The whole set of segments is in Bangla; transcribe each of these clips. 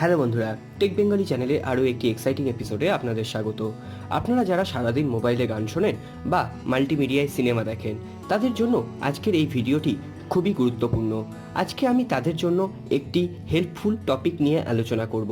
হ্যালো বন্ধুরা, টেক বেঙ্গলি চ্যানেলে আরও একটি এক্সাইটিং এপিসোডে আপনাদের স্বাগত। আপনারা যারা সারাদিন মোবাইলে গান শোনেন বা মাল্টিমিডিয়ায় সিনেমা দেখেন, তাদের জন্য আজকের এই ভিডিওটি খুবই গুরুত্বপূর্ণ। আজকে আমি তাদের জন্য একটি হেল্পফুল টপিক নিয়ে আলোচনা করব।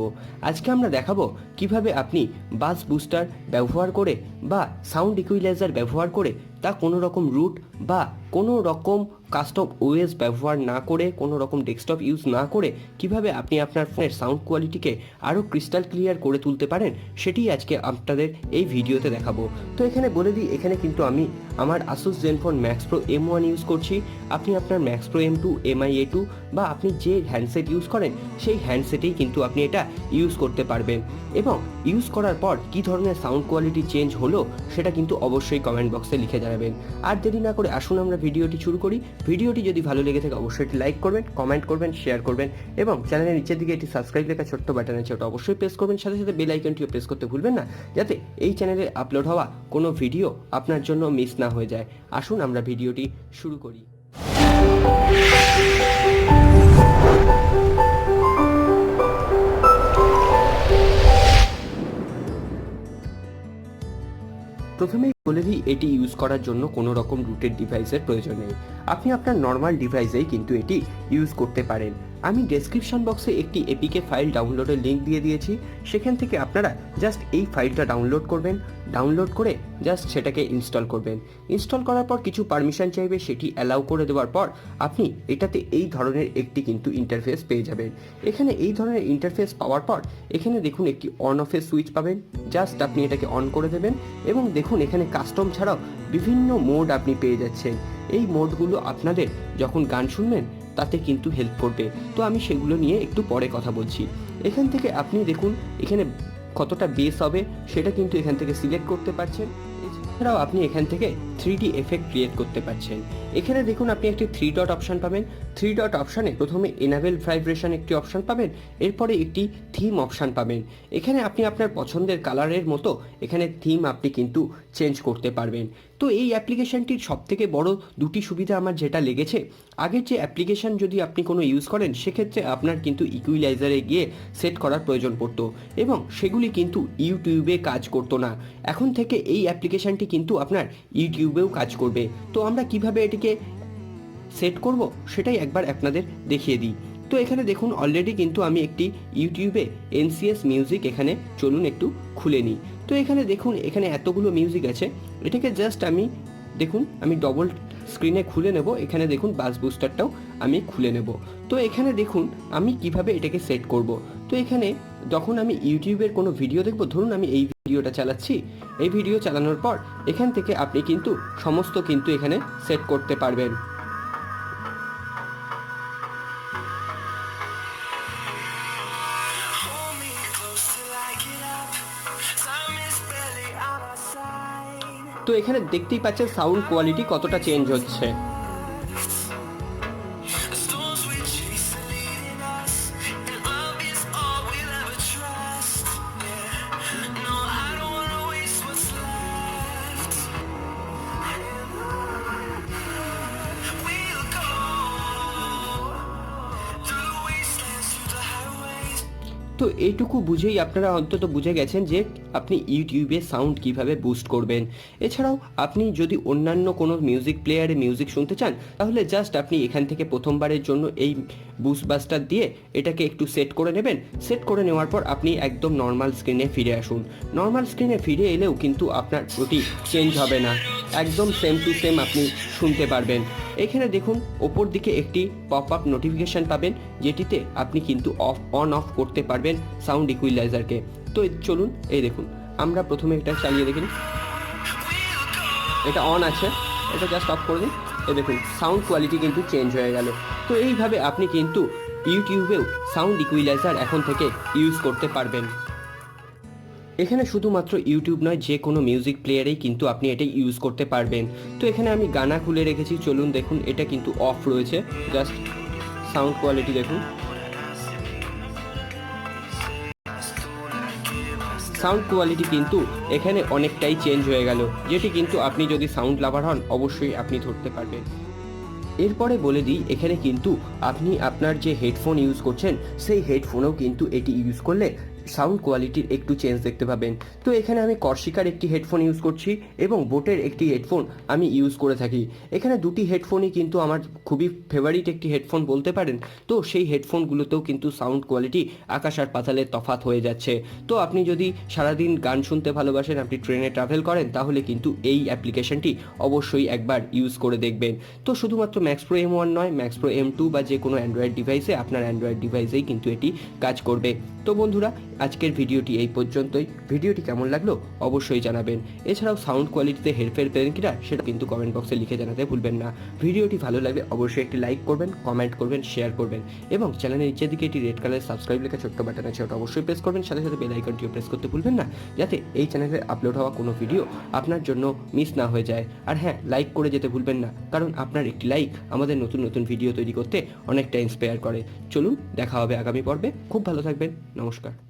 আজকে আমরা দেখাবো কিভাবে আপনি বাস বুস্টার ব্যবহার করে বা সাউন্ড ইকুইলাইজার ব্যবহার করে তা কোনো রকম রুট বা কোনো রকম কাস্টম ওএস ব্যবহার না করে, কোনো রকম ডেস্কটপ ইউজ না করে কিভাবে আপনি আপনার ফোনের সাউন্ড কোয়ালিটিকে আরও ক্রিস্টাল ক্লিয়ার করে তুলতে পারেন, সেটি আজকে আপনাদের এই ভিডিওতে দেখাবো। তো এখানে বলে দিই, এখানে কিন্তু আমি আমার Asus ZenFone max pro M1 use করছি। আপনি আপনার max pro M2, MI A2 বা আপনি যে হ্যান্ডসেট ইউজ করেন সেই হ্যান্ডসেটেই কিন্তু আপনি এটা ইউজ করতে পারবেন। এবং ইউজ করার পর কী ধরনের সাউন্ড কোয়ালিটি চেঞ্জ হলো সেটা কিন্তু অবশ্যই কমেন্ট বক্সে লিখে জানাবেন। আর দেরি না করে আসুন আমরা ভিডিওটি শুরু করি। ভিডিওটি যদি ভালো লেগে থাকে অবশ্যই একটি লাইক করবেন, কমেন্ট করবেন, শেয়ার করবেন এবং চ্যানেলের নিচের দিকে একটি সাবস্ক্রাইব লেখা ছোট্ট বাটন আছে, ওটা অবশ্যই প্রেস করবেন। সাথে সাথে বেল আইকনটিও প্রেস করতে ভুলবেন না, যাতে এই চ্যানেলে আপলোড হওয়া কোনো ভিডিও আপনার জন্য মিস না হয়ে যায়। আসুন আমরা ভিডিওটি শুরু করি। প্রথমেই বলে দিই, এটি ইউজ করার জন্য কোনো রকম রুটেড ডিভাইসের প্রয়োজন নেই। আপনি আপনার নর্মাল ডিভাইসেই কিন্তু এটি ইউজ করতে পারেন। আমি ডেসক্রিপশন বক্সে একটি এপিকে ফাইল ডাউনলোডের লিঙ্ক দিয়ে দিয়েছি, সেখান থেকে আপনারা জাস্ট এই ফাইলটা ডাউনলোড করবেন। ডাউনলোড করে জাস্ট সেটাকে ইনস্টল করবেন। ইনস্টল করার পর কিছু পারমিশন চাইবে, সেটি অ্যালাউ করে দেওয়ার পর আপনি এটাতে এই ধরনের একটি কিন্তু ইন্টারফেস পেয়ে যাবেন। এখানে এই ধরনের ইন্টারফেস পাওয়ার পর এখানে দেখুন একটি অন অফের সুইচ পাবেন। জাস্ট আপনি এটাকে অন করে দেবেন এবং দেখুন এখানে কাস্টম ছাড়াও বিভিন্ন মোড আপনি পেয়ে যাচ্ছেন। এই মোডগুলো আপনাদের যখন গান শুনবেন তাতে কিন্তু হেল্প করবে। তো আমি সেগুলো নিয়ে একটু পরে কথা বলছি। এখান থেকে আপনি দেখুন এখানে কতটা বেস হবে সেটা কিন্তু এখান থেকে সিলেক্ট করতে পারছেন। এছাড়াও আপনি এখান থেকে 3D এফেক্ট ক্রিয়েট করতে পারছেন। এখানে দেখুন আপনি একটি 3 ডট অপশান পাবেন। 3 ডট অপশানে প্রথমে এনাবেল ভাইব্রেশন একটি অপশান পাবেন, এরপরে একটি থিম অপশান পাবেন। এখানে আপনি আপনার পছন্দের কালারের মতো এখানে থিম আপনি কিন্তু চেঞ্জ করতে পারবেন। তো এই অ্যাপ্লিকেশনটির সবথেকে বড় দুটি সুবিধা আমার যেটা লেগেছে, আগের যে অ্যাপ্লিকেশন যদি আপনি কোনো ইউজ করেন সেক্ষেত্রে আপনার কিন্তু ইকুইলাইজারে গিয়ে সেট করার প্রয়োজন পড়তো এবং সেগুলি কিন্তু ইউটিউবে কাজ করতো না। এখন থেকে এই অ্যাপ্লিকেশনটি কিন্তু আপনার ইউটিউবেও কাজ করবে। তো আমরা কিভাবে এটিকে সেট করব সেটাই একবার আপনাদের দেখিয়ে দিই। তো এখানে দেখুন অলরেডি কিন্তু আমি একটি ইউটিউবে NCS মিউজিক এখানে চলুন একটু খুলে নিই। তো এখানে দেখুন এখানে এতগুলো মিউজিক আছে, এটাকে জাস্ট আমি দেখুন আমি ডবল স্ক্রিনে খুলে নেব। এখানে দেখুন বাস বুস্টারটাও আমি খুলে নেব। তো এখানে দেখুন আমি কিভাবে এটাকে সেট করব। তো এখানে যখন আমি ইউটিউবের কোনো ভিডিও দেখব, ধরুন আমি এই ভিডিওটা চালাচ্ছি, এই ভিডিও চালানোর পর এখান থেকে আপনি কিন্তু সমস্ত কিন্তু এখানে সেট করতে পারবেন। তো এখানে দেখতেই পাচ্ছেন সাউন্ড কোয়ালিটি কতটা চেঞ্জ হচ্ছে। তো এইটুকু বুঝেই আপনারা অন্তত বুঝে গেছেন যে আপনি ইউটিউবে সাউন্ড কিভাবে বুস্ট করবেন। এছাড়াও আপনি যদি অন্যান্য কোনো মিউজিক প্লেয়ারে মিউজিক শুনতে চান, তাহলে জাস্ট আপনি এখান থেকে প্রথমবারের জন্য এই বুস্ট বাস্টার দিয়ে এটাকে একটু সেট করে নেবেন। সেট করে নেওয়ার পর আপনি একদম নর্মাল স্ক্রিনে ফিরে আসুন। নর্মাল স্ক্রিনে ফিরে এলেও কিন্তু আপনার ওটি চেঞ্জ হবে না, একদম সেম টু সেম আপনি শুনতে পারবেন। এখানে দেখুন ওপর দিকে একটি পপ আপ নোটিফিকেশান পাবেন, যেটিতে আপনি কিন্তু অন অফ করতে পারবেন সাউন্ড ইকুইলাইজারকে। তো চলুন এই দেখুন আমরা প্রথমে এটা চালিয়ে দেখি। এটা অন আছে, এটা জাস্ট অফ করে দিন। এই দেখুন সাউন্ড কোয়ালিটি কিন্তু চেঞ্জ হয়ে গেল। তো এইভাবে আপনি কিন্তু ইউটিউবেও সাউন্ড ইকুইলাইজার এখন থেকে ইউজ করতে পারবেন। এখানে শুধুমাত্র ইউটিউব নয়, যে কোনো মিউজিক প্লেয়ারেই কিন্তু আপনি এটা ইউজ করতে পারবেন। তো এখানে আমি গানা খুলে রেখেছি, চলুন দেখুন এটা কিন্তু অফ রয়েছে। জাস্ট সাউন্ড কোয়ালিটি দেখুন, সাউন্ড কোয়ালিটি কিন্তু এখানে অনেকটাই চেঞ্জ হয়ে গেল, যেটি কিন্তু আপনি যদি সাউন্ড লাভার হন অবশ্যই আপনি ধরতে পারবেন। এরপরে বলে দিই, এখানে কিন্তু আপনি আপনার যে হেডফোন ইউজ করছেন সেই হেডফোনেও কিন্তু এটি ইউজ করলে সাউন্ড কোয়ালিটির একটু চেঞ্জ দেখতে পাবেন। তো এখানে আমি কর্সিকার একটি হেডফোন ইউজ করছি এবং বোটের একটি হেডফোন আমি ইউজ করে থাকি। এখানে দুটি হেডফোনই কিন্তু আমার খুবই ফেভারিট একটি হেডফোন বলতে পারেন। তো সেই হেডফোনগুলোতেও কিন্তু সাউন্ড কোয়ালিটি আকাশ আর পাতালের তফাৎ হয়ে যাচ্ছে। তো আপনি যদি সারাদিন গান শুনতে ভালোবাসেন, আপনি ট্রেনে ট্রাভেল করেন, তাহলে কিন্তু এই অ্যাপ্লিকেশনটি অবশ্যই একবার ইউজ করে দেখবেন। তো শুধুমাত্র ম্যাক্স প্রো M1 নয়, ম্যাক্স প্রো M2 বা যে কোনো অ্যান্ড্রয়েড ডিভাইসে, আপনার অ্যান্ড্রয়েড ডিভাইসেই কিন্তু এটি কাজ করবে। তো বন্ধুরা, আজকের ভিডিওটি এই পর্যন্তই। ভিডিওটি কেমন লাগলো অবশ্যই জানাবেন। এছাড়াও সাউন্ড কোয়ালিটিতে হেরফের পেলেন কিনা সেটা কিন্তু কমেন্ট বক্সে লিখে জানাতে ভুলবেন না। ভিডিওটি ভালো লাগলে অবশ্যই একটি লাইক করবেন, কমেন্ট করবেন, শেয়ার করবেন এবং চ্যানেলের নিচের দিকে একটি রেড কালারের সাবস্ক্রাইব লেখা ছোট্ট বাটন আছে, ওটা অবশ্যই প্রেস করবেন। সাথে সাথে বেল আইকনটিও প্রেস করতে ভুলবেন না, যাতে এই চ্যানেলে আপলোড হওয়া কোনো ভিডিও আপনার জন্য মিস না হয়ে যায়। আর হ্যাঁ, লাইক করে যেতে ভুলবেন না, কারণ আপনার একটি লাইক আমাদের নতুন নতুন ভিডিও তৈরি করতে অনেকটা ইন্সপায়ার করে। চলুন, দেখা হবে আগামী পর্বে। খুব ভালো থাকবেন। নমস্কার।